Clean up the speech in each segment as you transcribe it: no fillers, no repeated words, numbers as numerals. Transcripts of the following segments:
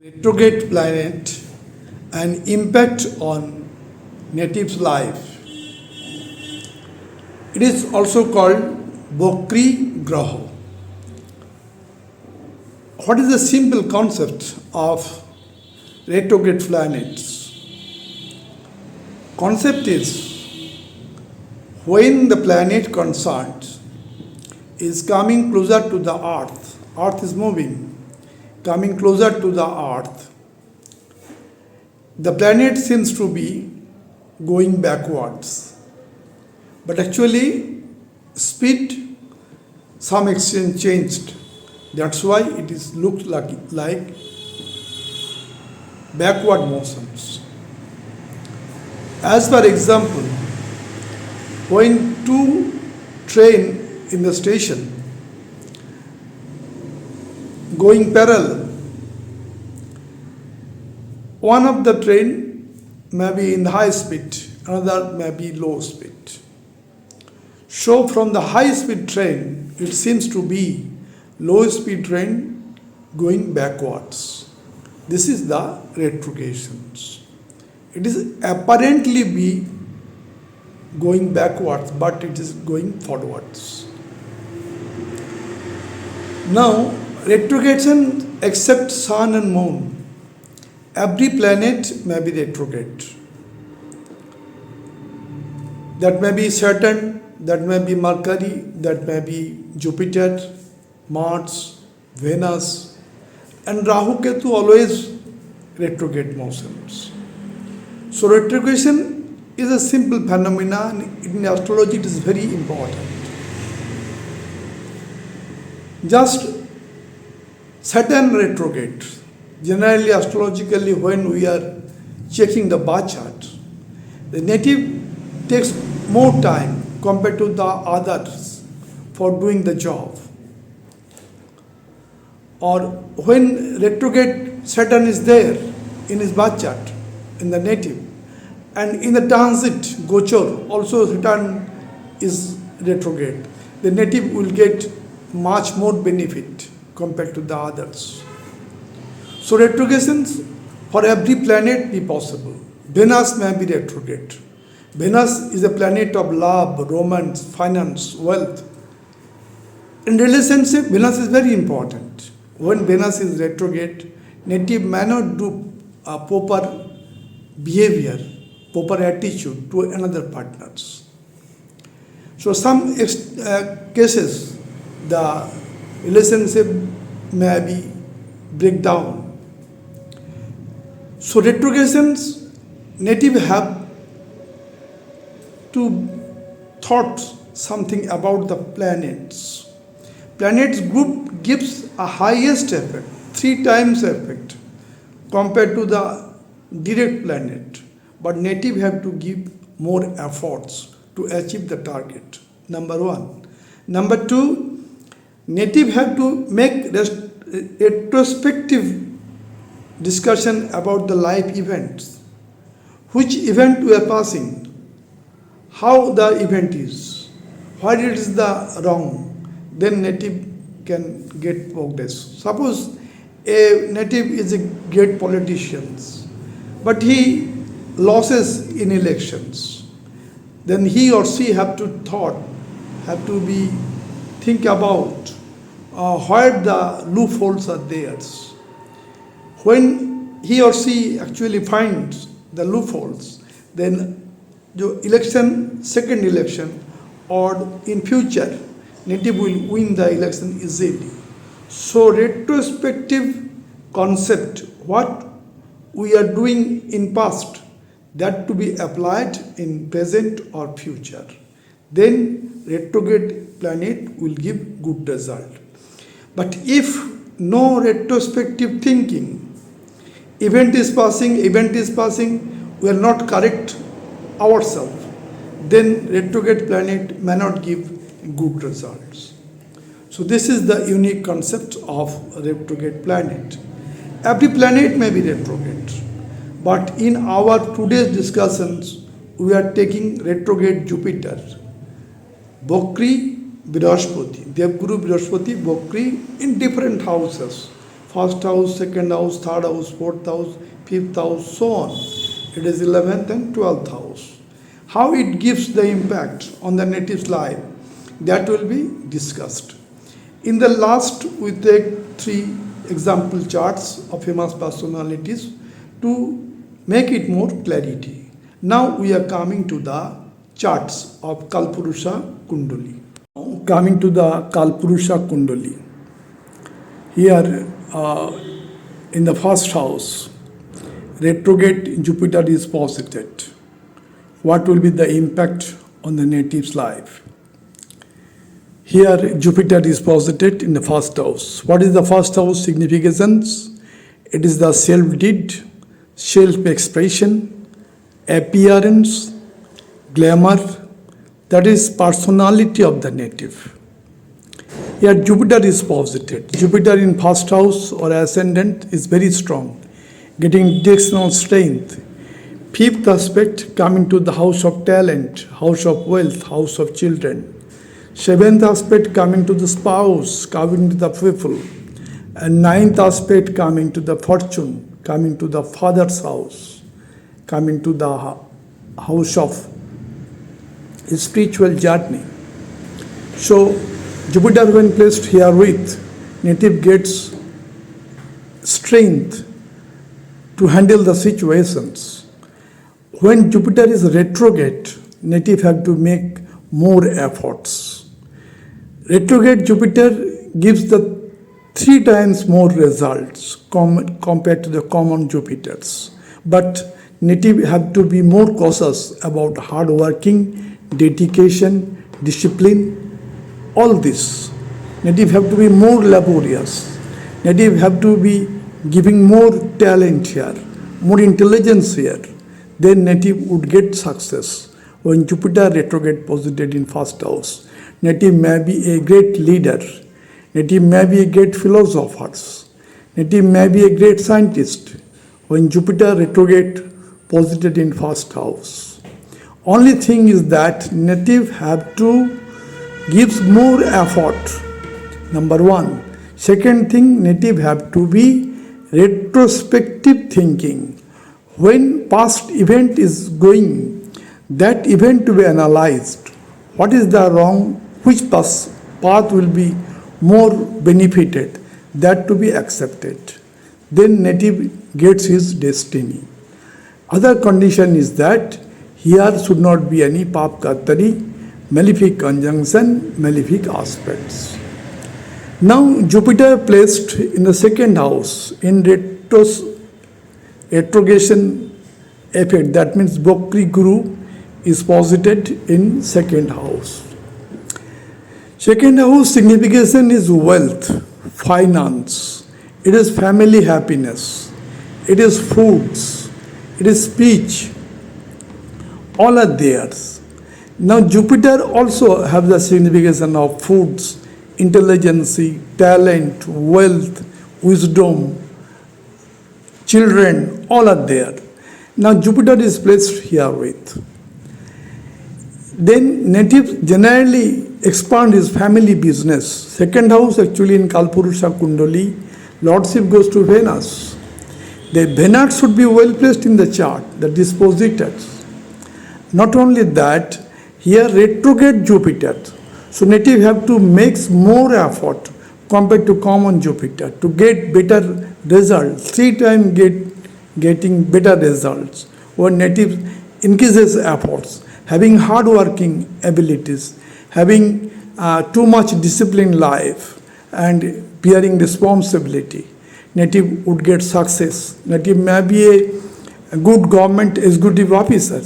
Retrograde planet and impact on native's life. It is also called Vakri Graho. What is the simple concept of retrograde planets? Concept is when the planet concerned is coming closer to the earth, earth is moving, coming closer to the earth, the planet seems to be going backwards. But actually, speed some extent changed. That's why it is looked like backward motions. As for example, when two train in the station going parallel, one of the train may be in high speed, another may be low speed. So from the high speed train, it seems to be low speed train going backwards. This is the retrogradations. It is apparently be going backwards, but it is going forwards. Now, retrogradation except sun and moon. Every planet may be retrograde. That may be Saturn, that may be Mercury, that may be Jupiter, Mars, Venus, and Rahu Ketu always retrograde motions. So retrogradation is a simple phenomenon. In astrology it is very important. Just Saturn retrograde. Generally astrologically when we are checking the bar chart, the native takes more time compared to the others for doing the job. Or when retrograde Saturn is there in his birth chart, in the native, and in the transit Gochar also Saturn is retrograde, the native will get much more benefit compared to the others. So retrogradations for every planet be possible. Venus may be retrograde. Venus is a planet of love, romance, finance, wealth. In relationship, Venus is very important. When Venus is retrograde, native may not do a proper behavior, proper attitude to another partners. So some cases, the relationship may be break down. So retrogradations, native have to thought something about the planets. Planets group gives a highest effect, 3 times effect compared to the direct planet. But native have to give more efforts to achieve the target. Number 1. Number 2, native have to make retrospective discussion about the life events. Which event we are passing, how the event is, what it is the wrong, then native can get progress. Suppose a native is a great politician, but he loses in elections, then he or she have to think about where the loopholes are there. When he or she actually finds the loopholes, then the election, second election, or in future, native will win the election easily. So retrospective concept, what we are doing in past, that to be applied in present or future. Then retrograde planet will give good result. But if no retrospective thinking, event is passing, we are not correct ourselves, then retrograde planet may not give good results. So this is the unique concept of retrograde planet. Every planet may be retrograde, but in our today's discussions, we are taking retrograde Jupiter, Vakri Brihaspati, Devguru Brihaspati, Vakri in different houses. first house, second house, third house, fourth house, fifth house, so on. It is 11th and 12th house. How it gives the impact on the native's life, that will be discussed. In the last, we take 3 example charts of famous personalities to make it more clarity. Now we are coming to the charts of Kalpurusha Kundali. Coming to the Kalpurusha Kundali. Here in the first house, retrograde Jupiter is posited. What will be the impact on the native's life? Here Jupiter is posited in the first house. What is the first house significance? It is the self-deed, self-expression, appearance, glamour, that is personality of the native. Here Jupiter is posited. Jupiter in first house or ascendant is very strong, getting directional strength. Fifth aspect coming to the house of talent, house of wealth, house of children. Seventh aspect coming to the spouse, coming to the people. And ninth aspect coming to the fortune, coming to the father's house, coming to the house of spiritual journey. So Jupiter when placed here with, native gets strength to handle the situations. When Jupiter is retrograde, native have to make more efforts. Retrograde Jupiter gives the 3 times more results compared to the common Jupiters. But native have to be more cautious about hard working, dedication, discipline, all this. Native have to be more laborious. Native have to be giving more talent here, more intelligence here. Then native would get success. When Jupiter retrograde posited in first house, native may be a great leader. Native may be a great philosopher. Native may be a great scientist. When Jupiter retrograde posited in first house. Only thing is that native have to give more effort. Number 1. Second thing, native have to be retrospective thinking. When past event is going, that event to be analyzed. What is the wrong? Which path will be more benefited? That to be accepted. Then native gets his destiny. Other condition is that here should not be any pap kartari, malefic conjunction, malefic aspects. Now Jupiter placed in the second house in retrogradation effect, that means Vakri Guru is posited in second house. Second house signification is wealth, finance, it is family happiness, it is foods, it is speech, all are theirs. Now Jupiter also have the signification of foods, intelligence, talent, wealth, wisdom, children, all are there. Now Jupiter is placed here with. Then native generally expand his family business. Second house actually in Kalpurusha Kundali, lordship goes to Venus. The Venus should be well placed in the chart, the dispositors. Not only that, here retrograde Jupiter. So native have to make more effort compared to common Jupiter to get better results. 3 times getting better results. When native increases efforts, having hard working abilities, having too much disciplined life and bearing responsibility, native would get success. Native may be a good government executive officer.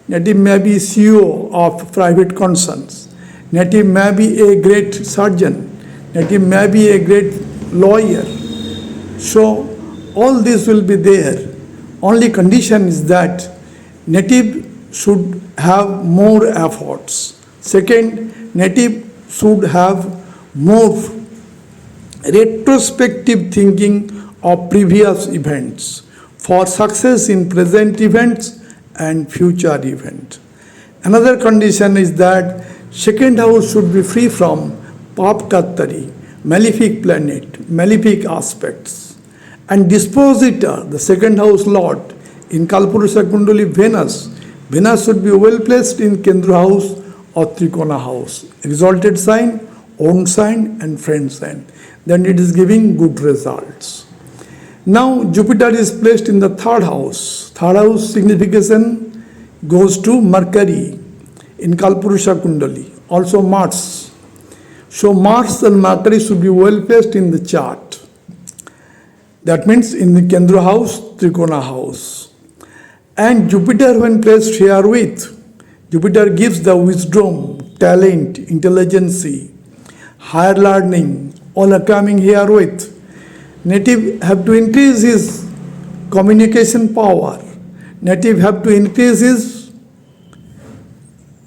Native may be CEO of private concerns. Native may be a great surgeon. Native may be a great lawyer. So all this will be there. Only condition is that native should have more efforts. Second, native should have more retrospective thinking of previous events for success in present events and future events. Another condition is that second house should be free from Pap Kattari, malefic planet, malefic aspects. And dispositor, the second house lord, in Kalpurusha Kundali Venus, Venus should be well placed in Kendra house or Trikona house, exalted sign, own sign and friend sign. Then it is giving good results. Now Jupiter is placed in the third house. Third house signification goes to Mercury in Kalpurusha Kundali, also Mars. So Mars and Mercury should be well placed in the chart. That means in the Kendra house, Trikona house. And Jupiter when placed here with, Jupiter gives the wisdom, talent, intelligence, higher learning, all are coming here with. Native have to increase his communication power. Native have to increase his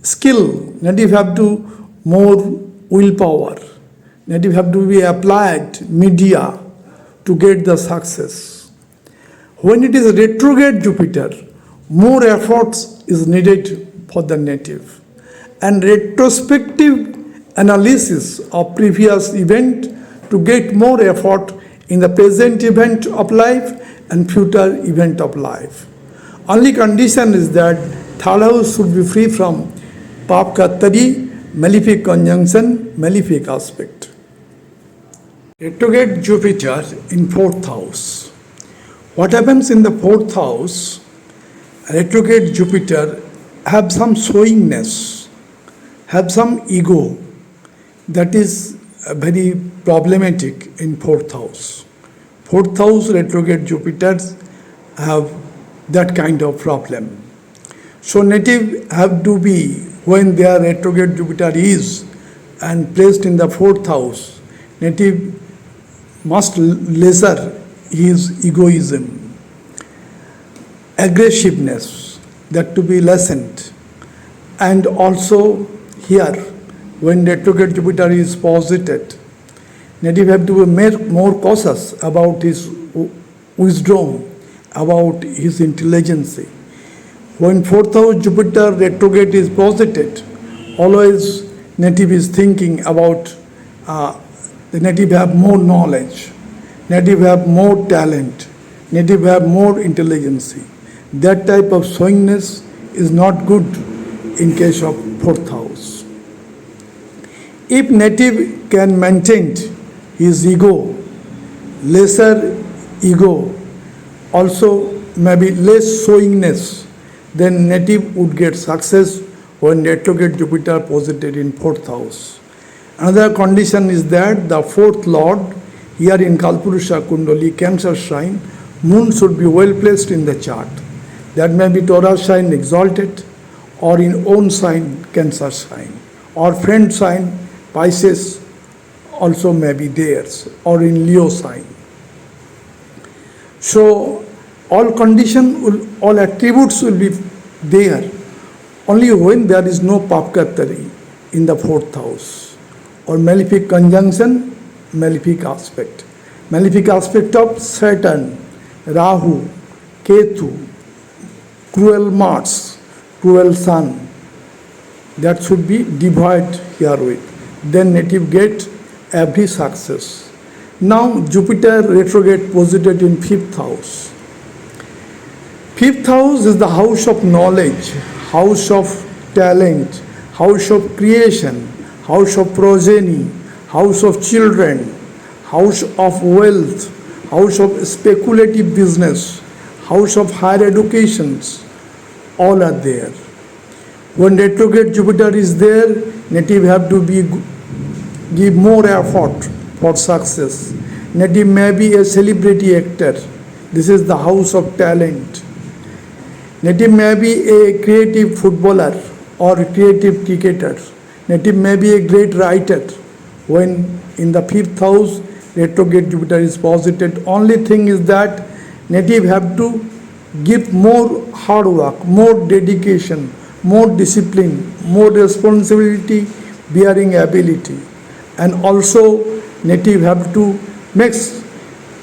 skill. Native have to more willpower. Native have to be applied media to get the success. When it is retrograde Jupiter, more efforts is needed for the native. And retrospective analysis of previous event to get more effort in the present event of life and future event of life. Only condition is that third house should be free from Pap Khattari, malefic conjunction, malefic aspect. Retrograde Jupiter in fourth house. What happens in the fourth house? Retrograde Jupiter have some showingness, have some ego. That is very problematic in fourth house. Fourth house retrograde Jupiters have that kind of problem. So native have to be, when their retrograde Jupiter is and placed in the fourth house, native must lessen his egoism, aggressiveness, that to be lessened. And also here, when retrograde Jupiter is posited, native have to be more cautious about his wisdom, about his intelligence. When fourth house Jupiter retrograde is posited, always native is thinking about the native have more knowledge, native have more talent, native have more intelligence. That type of showingness is not good in case of fourth house. If native can maintain his ego, lesser ego, also maybe less showingness, then native would get success when retrograde Jupiter posited in fourth house. Another condition is that the fourth lord here in Kalpurusha Kundali, Cancer sign, moon should be well placed in the chart. That may be Taurus sign exalted, or in own sign, Cancer sign, or friend sign, Pisces also may be theirs, or in Leo sign. So all all attributes will be there only when there is no Papkatari in the fourth house, or malefic conjunction, malefic aspect. Malefic aspect of Saturn, Rahu, Ketu, cruel Mars, cruel Sun, that should be devoid herewith. Then native get every success. Now Jupiter retrograde posited in fifth house. Fifth house is the house of knowledge, house of talent, house of creation, house of progeny, house of children, house of wealth, house of speculative business, house of higher educations, all are there. When retrograde Jupiter is there, native have to give more effort for success. Native may be a celebrity actor. This is the house of talent. Native may be a creative footballer or a creative cricketer. Native may be a great writer. When in the fifth house, retrograde Jupiter is posited, only thing is that native have to give more hard work, more dedication, more discipline, more responsibility bearing ability. And also native have to mix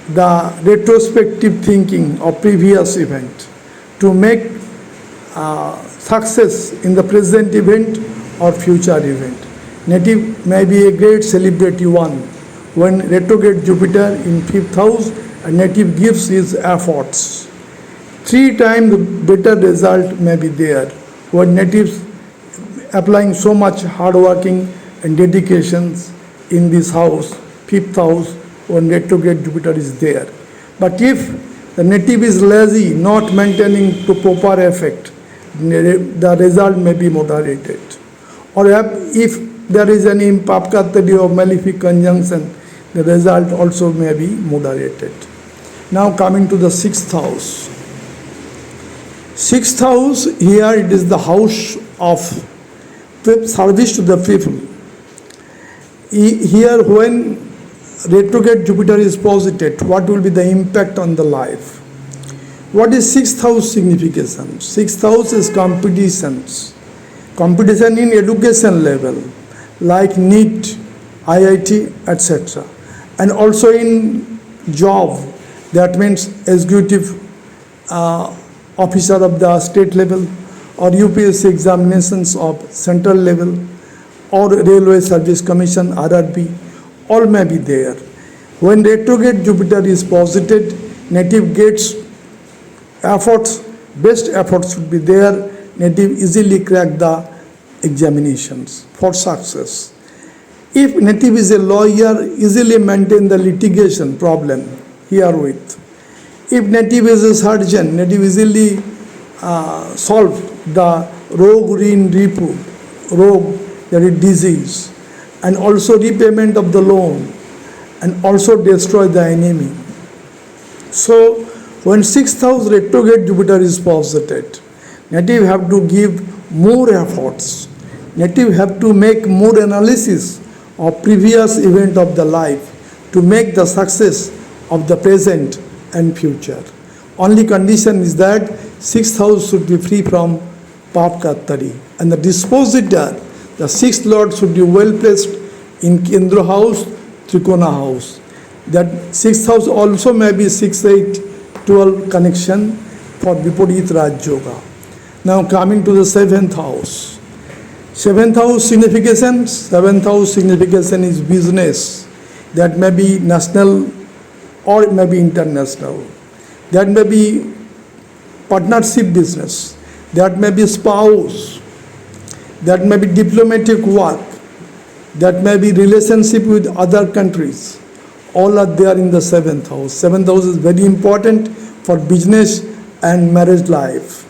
the retrospective thinking of previous event to make success in the present event or future event. Native may be a great celebrity one. When retrograde Jupiter in fifth house, a native gives his efforts. 3 times better result may be there when natives applying so much hard working and dedications in this house, fifth house, when retrograde Jupiter is there. But if the native is lazy, not maintaining to proper effect, the result may be moderated. Or if there is any papkatadi or malefic conjunction, the result also may be moderated. Now coming to the sixth house. Sixth house, here it is the house of service to the people. Here when retrograde Jupiter is posited, what will be the impact on the life? What is sixth house signification? Sixth house is competitions. Competition in education level, like NEET, IIT, etc. And also in job, that means executive officer of the state level, or UPSC examinations of central level, or Railway Service Commission, RRB, all may be there. When retrograde Jupiter is posited, native gets efforts, best efforts should be there, native easily crack the examinations for success. If native is a lawyer, easily maintain the litigation problem herewith. If native is a surgeon, native easily solve the rogue in repo, rogue, that is disease, and also repayment of the loan, and also destroy the enemy. So when sixth house retrograde Jupiter is posited, native have to give more efforts. Native have to make more analysis of previous event of the life to make the success of the present and future. Only condition is that sixth house should be free from papkattari, and the dispositor, the sixth lord, should be well placed in Kendra house, Trikona house. That sixth house also may be 6, 8, 12 connection for Viparit Raj Yoga. Now coming to the seventh house. Seventh house signification. Seventh house signification is business. That may be national or it may be international. That may be partnership business. That may be spouse. That may be diplomatic work. That may be relationship with other countries. All are there in the seventh house. Seventh house is very important for business and marriage life.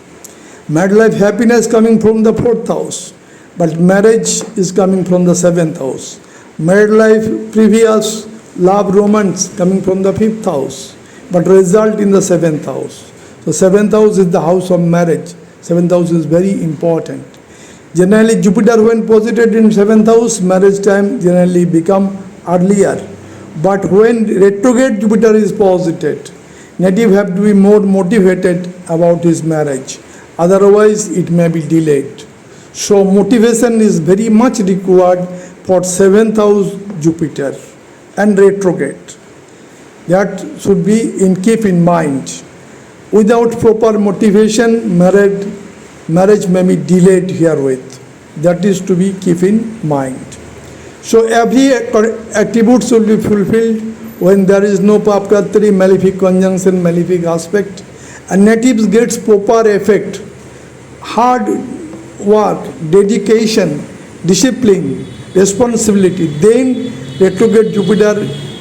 Marriage life happiness coming from the fourth house, but marriage is coming from the seventh house. Married life, previous love, romance coming from the fifth house, but result in the seventh house. So seventh house is the house of marriage. Seventh house is very important. Generally, Jupiter when posited in seventh house, marriage time generally become earlier. But when retrograde Jupiter is posited, native have to be more motivated about his marriage. Otherwise, it may be delayed. So motivation is very much required for seventh house Jupiter and retrograde. That should be keep in mind. Without proper motivation, marriage may be delayed herewith. That is to be keep in mind. So every attribute should be fulfilled when there is no papkatri, malefic conjunction, malefic aspect, and natives gets proper effect. Hard work, dedication, discipline, responsibility. Then retrograde Jupiter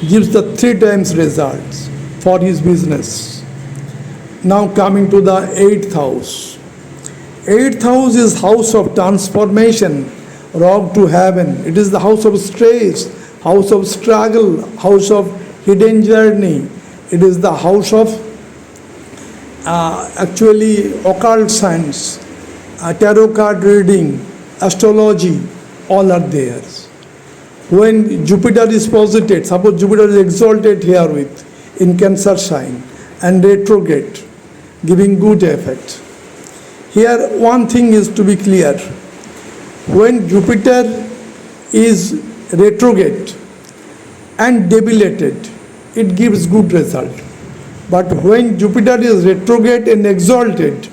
gives the 3 times results for his business. Now coming to the 8th house. 8th house is house of transformation, road to heaven. It is the house of stress, house of struggle, house of hidden journey. It is the house of actually occult science, tarot card reading, astrology, all are there. When Jupiter is posited, suppose Jupiter is exalted herewith in Cancer sign and retrograde, giving good effect. Here one thing is to be clear. When Jupiter is retrograde and debilitated, it gives good result. But when Jupiter is retrograde and exalted,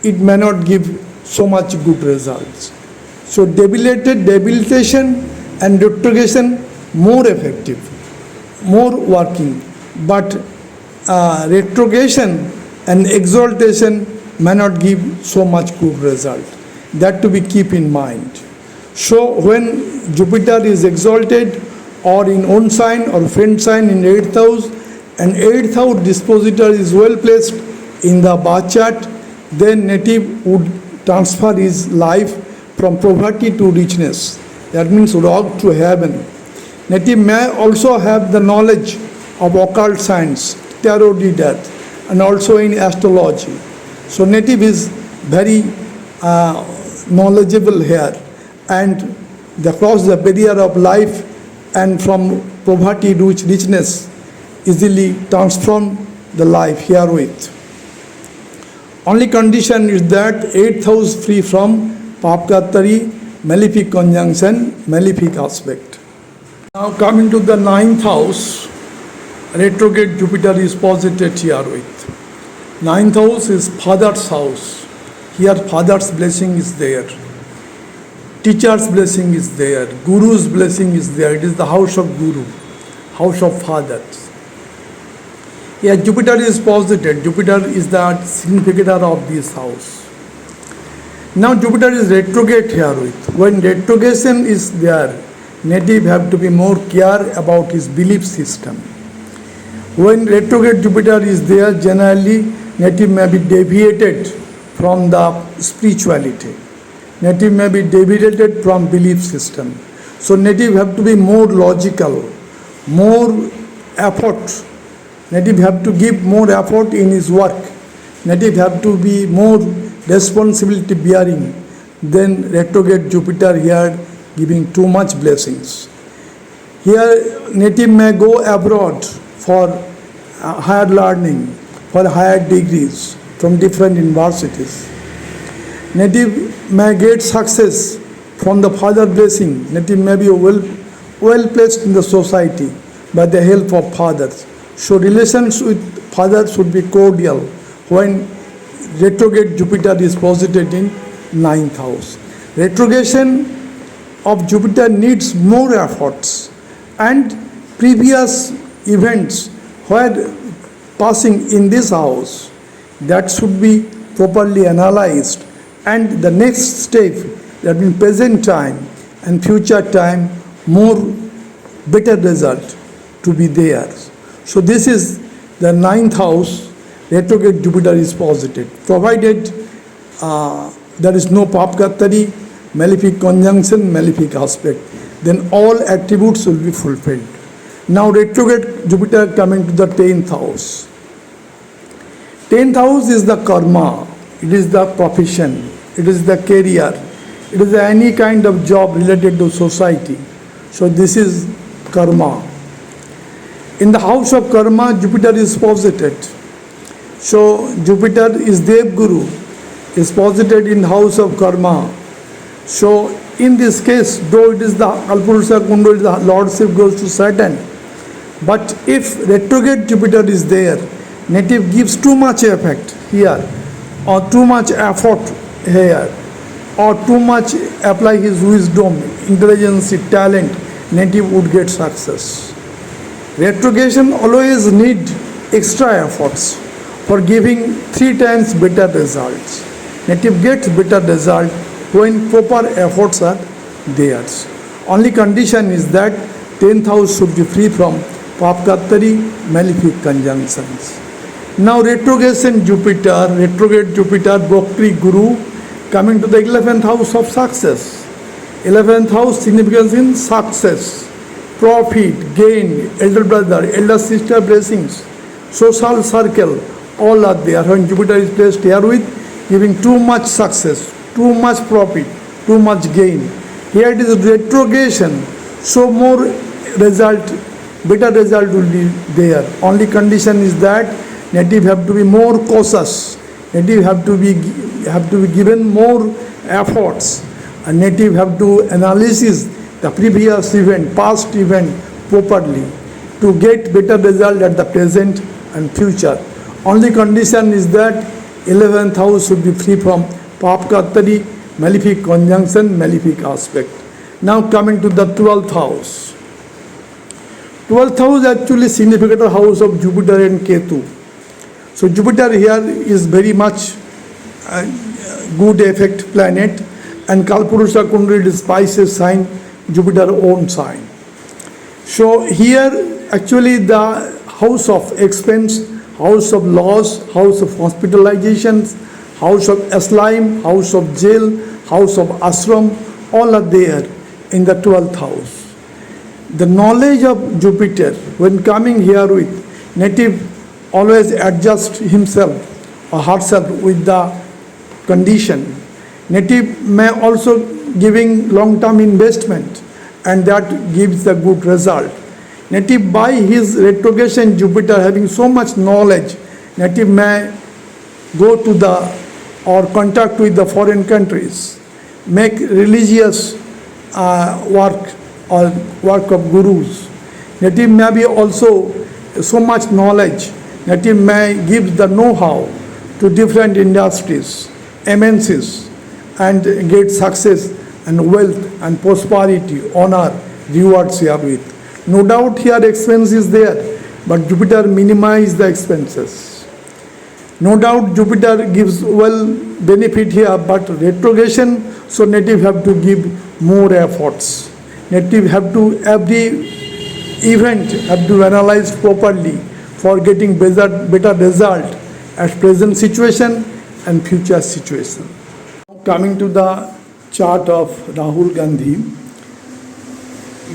it may not give so much good results. So debilitation and retrogradation more effective, more working. But retrogradation and exaltation may not give so much good result. That to be keep in mind. So when Jupiter is exalted or in own sign or friend sign in 8th house, and 8th house dispositor is well placed in the birth chart, then native would transfer his life from poverty to richness. That means rock to heaven. Native may also have the knowledge of occult science, tarot reader, and also in astrology. So native is very knowledgeable here, and they cross the barrier of life and from poverty to richness easily transform the life herewith. Only condition is that 8th house free from Papkatari, malefic conjunction, malefic aspect. Now coming to the 9th house, retrograde Jupiter is posited here with. 9th house is father's house. Here father's blessing is there. Teacher's blessing is there. Guru's blessing is there. It is the house of Guru, house of fathers. Here Jupiter is posited. Jupiter is the significator of this house. Now Jupiter is retrograde here with. When retrogradation is there, native have to be more care about his belief system. When retrograde Jupiter is there, generally native may be deviated from the spirituality. Native may be deviated from belief system. So native have to be more logical, more effort. Native have to give more effort in his work. Native have to be more responsibility bearing than retrograde Jupiter here giving too much blessings. Here native may go abroad for higher learning, for higher degrees from different universities. Native may get success from the father blessing. Native may be well placed in the society by the help of fathers. So relations with father should be cordial when retrograde Jupiter is posited in 9th house. Retrogradation of Jupiter needs more efforts, and previous events were passing in this house, that should be properly analyzed, and the next step, that means present time and future time, more better result to be there. So this is the 9th house, retrograde Jupiter is posited, provided there is no Papkatari, malefic conjunction, malefic aspect, then all attributes will be fulfilled. Now retrograde Jupiter coming to the 10th house. 10th house is the karma, it is the profession, it is the career, it is any kind of job related to society. So this is karma. In the house of karma, Jupiter is posited. So Jupiter is Dev Guru, is posited in house of karma. So in this case, though it is the Kalpurusha Kundal, the lordship goes to Saturn, but if retrograde Jupiter is there, native gives too much effect here, or too much effort here, or too much apply his wisdom, intelligence, talent, native would get success. Retrogradation always need extra efforts for giving 3 times better results. Native gets better result when proper efforts are there. Only condition is that 10th house should be free from Papkatari, malefic conjunctions. Now retrogradation Jupiter, retrograde Jupiter, Vakri Guru, coming to the 11th house of success. 11th house significance in success, profit, gain, elder brother, elder sister blessings, social circle, all are there. When Jupiter is placed here with, giving too much success, too much profit, too much gain. Here it is retrogradation, so more result, better result will be there. Only condition is that native have to be more cautious, native have to be given more efforts, and native have to analysis the previous event, past event properly to get better result at the present and future. Only condition is that 11th house should be free from Papkatari, malefic conjunction, malefic aspect. Now coming to the 12th house. 12th house actually significant house of Jupiter and Ketu. So Jupiter here is very much good effect planet, and Kalpurusha Kundali is Pisces sign, Jupiter own sign. So here actually the house of expense, house of loss, house of hospitalizations, house of asylum, house of jail, house of ashram, all are there in the 12th house. The knowledge of Jupiter when coming here with native always adjust himself or herself with the condition. Native may also giving long-term investment and that gives the good result. Native by his retrogradation Jupiter having so much knowledge, native may go to the or contact with the foreign countries, make religious work or work of gurus. Native may be also so much knowledge. Native may give the know-how to different industries, MNCs, and get success and wealth and prosperity, honor, rewards here with. No doubt here expense is there, but Jupiter minimize the expenses. No doubt Jupiter gives well benefit here, but retrogradation, so native have to give more efforts. Native have to, every event have to analyze properly for getting better result at present situation and future situation. Coming to the chart of Rahul Gandhi,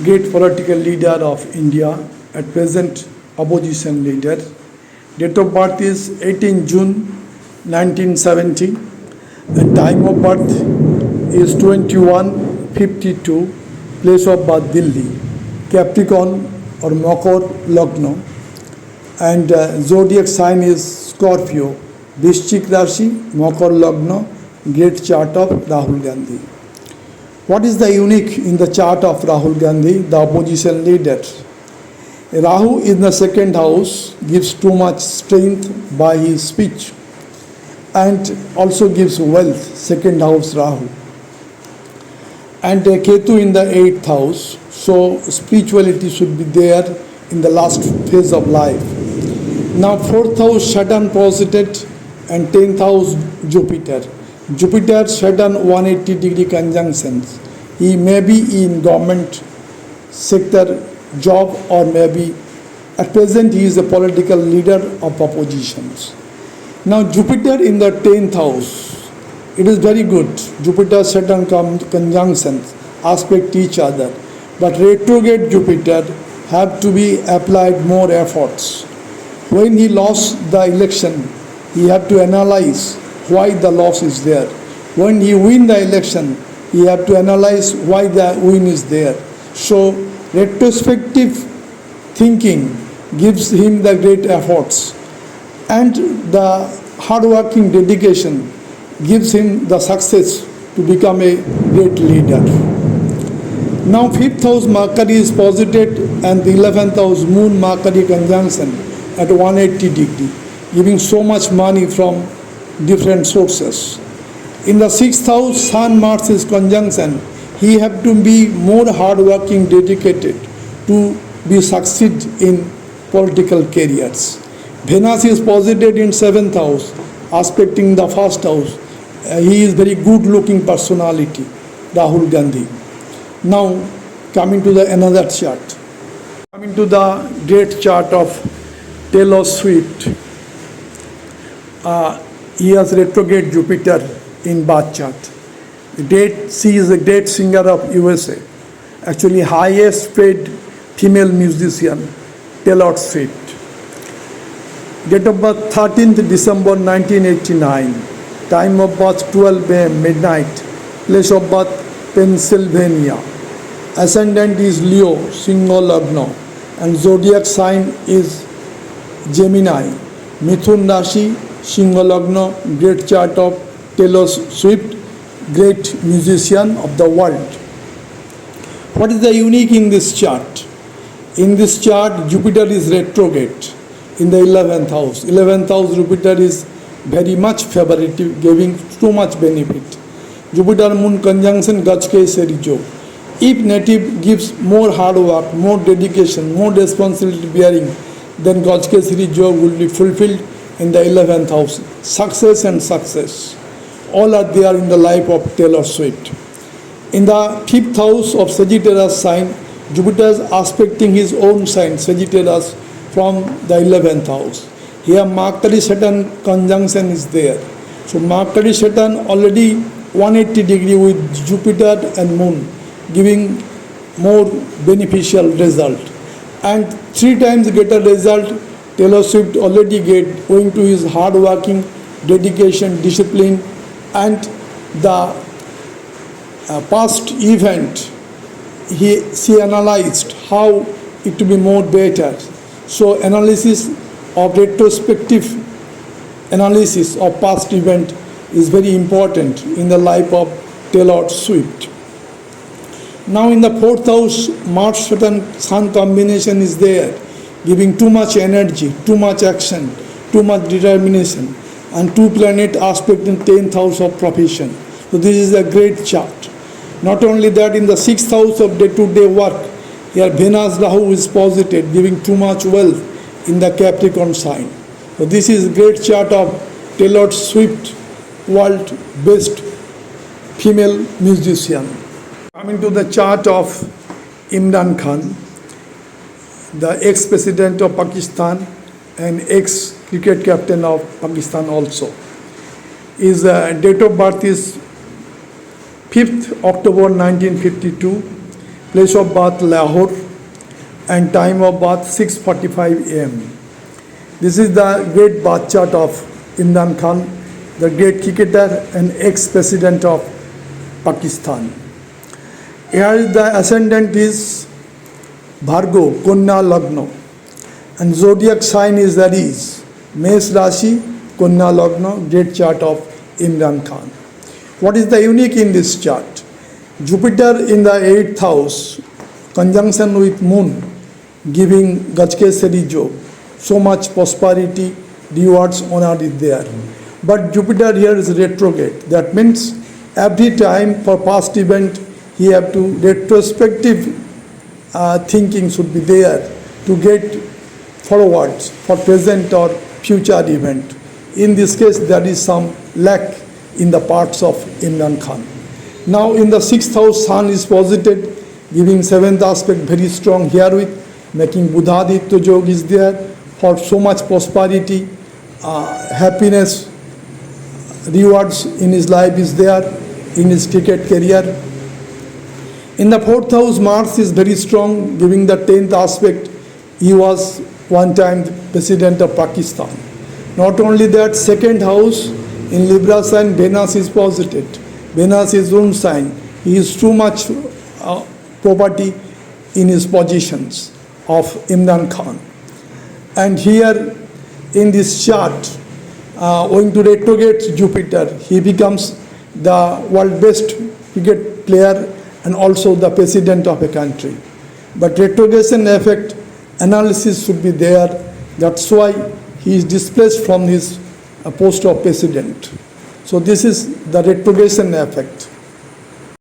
great political leader of India, at present opposition leader. Date of birth is 18 June 1970. The time of birth is 21:52. Place of birth Delhi. Capricorn or Makar Lagna. And zodiac sign is Scorpio. Vrishchik Rashi, Makar Lagna, great chart of Rahul Gandhi. What is the unique in the chart of Rahul Gandhi, the opposition leader? Rahu in the second house gives too much strength by his speech and also gives wealth, second house Rahu. And Ketu in the 8th house, so spirituality should be there in the last phase of life. Now 4th house Saturn posited and 10th house Jupiter. Jupiter Saturn 180 degree conjunctions. He may be in government sector job or maybe at present he is a political leader of oppositions. Now Jupiter in the 10th house. It is very good. Jupiter Saturn conjunctions aspect each other. But retrograde Jupiter have to be applied more efforts. When he lost the election, he have to analyze why the loss is there. When he win the election, he have to analyze why the win is there. So retrospective thinking gives him the great efforts, and the hard-working dedication gives him the success to become a great leader. Now 5th house Mercury is posited and the 11th house Moon Mercury conjunction at 180 degree, giving so much money from different sources. In the 6th house Sun Mars is conjunction. He have to be more hard-working, dedicated to be succeed in political careers. Venus is posited in 7th house, aspecting the 1st house. He is very good-looking personality, Rahul Gandhi. Now, coming to the another chart. Coming to the great chart of Taylor Swift. He has retrograde Jupiter in birth chart. She is a great singer of USA. Actually, highest paid female musician, Taylor Swift. Date of birth 13th December 1989. Time of birth 12 a.m. midnight. Place of birth Pennsylvania. Ascendant is Leo, Sinha Lagna, and zodiac sign is Gemini. Mithun Rashi, Sinha Lagna, great chart of Taylor Swift, great musician of the world. What is the unique in this chart? In this chart, Jupiter is retrograde in the 11th house. 11th house Jupiter is very much favorable, giving too much benefit. Jupiter Moon conjunction Gajke Serijo. If native gives more hard work, more dedication, more responsibility bearing, then Gajke Serijo will be fulfilled in the 11th house. Success and success. All are there in the life of Taylor Swift. In the 5th house of Sagittarius sign, Jupiter is aspecting his own sign, Sagittarius, from the 11th house. Here Mercury Saturn conjunction is there. So Mercury Saturn already 180 degree with Jupiter and Moon, giving more beneficial result. And 3 times greater result Taylor Swift already get owing to his hard working, dedication, discipline, and the past event. She analyzed how it to be more better. So analysis of retrospective analysis of past event is very important in the life of Taylor Swift. Now in the 4th house, Mars Saturn Sun combination is there, giving too much energy, too much action, too much determination, and 2 planet aspect in 10th house of profession. So this is a great chart. Not only that, in the 6th house of day-to-day work, here Venus Rahu is posited, giving too much wealth in the Capricorn sign. So this is great chart of Taylor Swift, world best female musician. Coming to the chart of Imran Khan, the ex-president of Pakistan and ex-cricket captain of Pakistan also. His date of birth is 5th October 1952, place of birth Lahore, and time of birth 6:45 am. This is the great birth chart of Imran Khan, the great cricketer and ex-president of Pakistan. Here the ascendant is Bhargo, Kanya Lagna, and zodiac sign is Aries, Mesh Rashi, Kanya Lagna, great chart of Imran Khan. What is the unique in this chart? Jupiter in the 8th house, conjunction with Moon, giving Gajkesari Jog. So much prosperity, rewards, honor is there. But Jupiter here is retrograde. That means every time for past event, he have to retrospective thinking should be there to get forwards for present or future event. In this case, there is some lack in the parts of Imran Khan. Now in the 6th house, Sun is posited, giving 7th aspect very strong herewith, making Buddhaditya Jog is there for so much prosperity, happiness, rewards in his life is there, in his cricket career. In the 4th house, Mars is very strong, giving the 10th aspect. He was one time the president of Pakistan. Not only that, 2nd house in Libra sign, Venus is posited. Venus is own sign. He is too much property in his positions of Imran Khan. And here in this chart, owing to retrograde Jupiter, he becomes the world best cricket player and also the president of a country. But retrogression effect analysis should be there. That's why he is displaced from his post of president. So this is the retrogression effect.